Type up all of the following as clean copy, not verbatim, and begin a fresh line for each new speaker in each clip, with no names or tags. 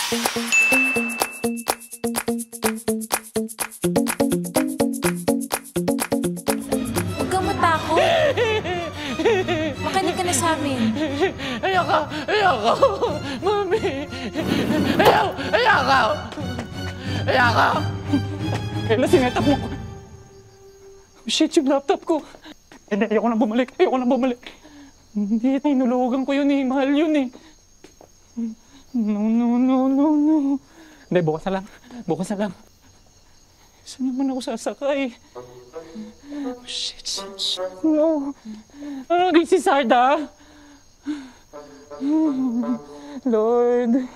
Huwag kang matakot. Makinig ka na sa amin.
Ayoko! Ayoko! Mami! Ayoko! Ayoko! Kailan sinetap mo ko? Oh, shit, yung laptop ko. Hindi, ayoko na bumalik. Ayoko na bumalik. Hindi, tinulugan ko yun eh. Mahal yun eh. No. Hindi, bukas na lang. Bukas na lang. Saan naman ako sasakay? Oh, shit. No. Ano naging si Sarda? Lord.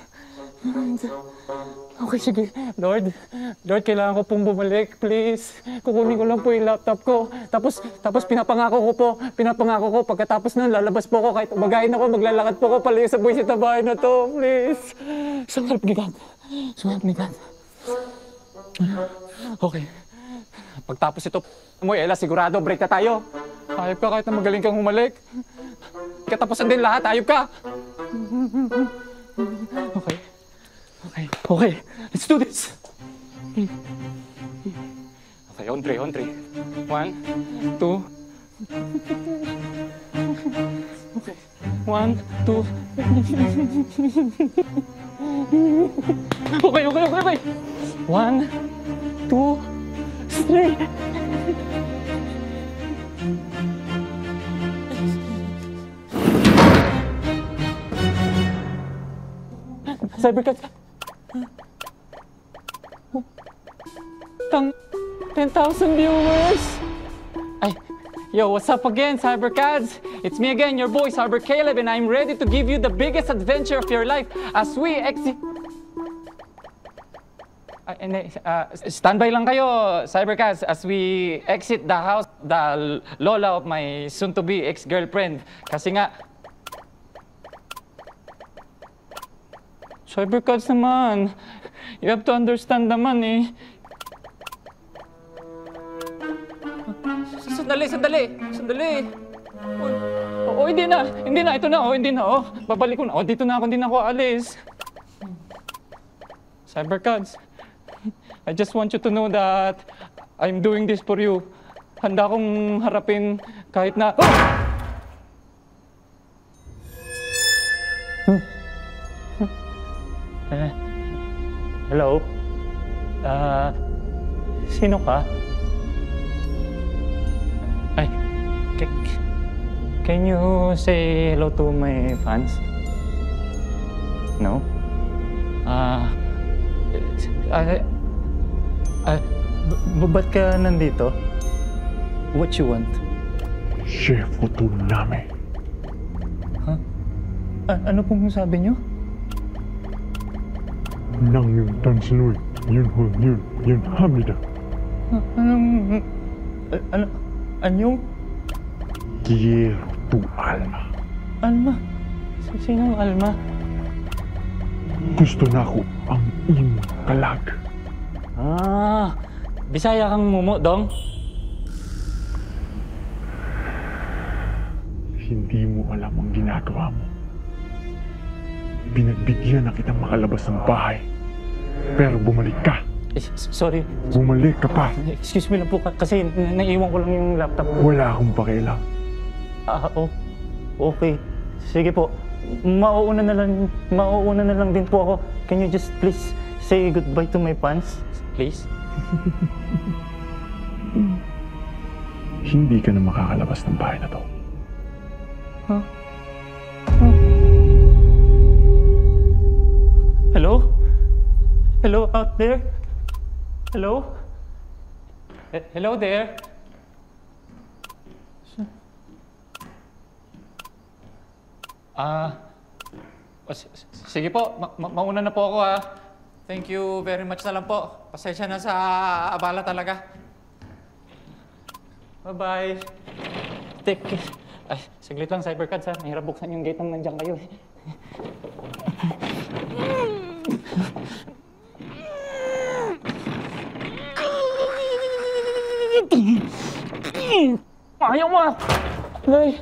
Okay, sige. Lord, kailangan ko pong bumalik, please. Kukunin ko lang po yung laptop ko. Tapos pinapangako ko, pagkatapos nun, lalabas po ako, kahit umagayin ako, maglalakad po ako palayo sa buwisit na bahay na to, please. So help me God. Okay. Pagtapos ito, mo, Ella, sigurado, break na tayo. Ayop ka kahit na magaling kang humalik. Katapusan din lahat, ayop ka. Okay. Let's do this. Okay, on three. 1, 2. Okay. 1, 2. Okay. 1, 2, 3. Cybercat. 10,000 viewers. Yo, what's up again, Cybercads? It's me again, your boy, Cyber Caleb, and I'm ready to give you the biggest adventure of your life as we exit... standby lang kayo, Cybercads, as we exit the house, the lola of my soon-to-be ex-girlfriend. Kasi nga... Cybercads naman, you have to understand naman eh. Sandali. Oh, hindi na. Ito na. Babalik ko na. Dito na ako, hindi na ako alis. Cybercads, I just want you to know that I'm doing this for you. Handa akong harapin kahit na... Hello? Sino ka? Can you say hello to my fans? No? Ba't ka nandito? What you want?
Share photo namin.
Huh? Ano pong sabi niyo?
Nang yung Tansunoy, yun Hamida.
Anyong?
Quiero tu alma.
Alma? Sinong Alma?
Gusto na ko ang imong kalag.
Bisaya kang mumo, dong?
Hindi mo alam ang ginagawa mo. Pinagbigyan na kitang makalabas ng bahay. Pero bumalik ka.
Sorry.
Bumalik ka pa.
Excuse me lang po kasi naiiwan ko lang yung laptop ko.
Wala akong pakialam.
Okay. Sige po. Mauuna na lang din po ako. Can you just please say goodbye to my fans? Please?
Hindi ka na makakalabas ng bahay na to.
Huh? Hello? Hello out there? Hello? Hello there? Sige po, mauna na po ako ha. Thank you very much na lang po. Pasensya na sa abala talaga. Bye-bye. Take care. Saglit lang, Cybercads ha. Mahirap buksan yung gate nang nandiyan kayo eh. Ayaw mo! Ay!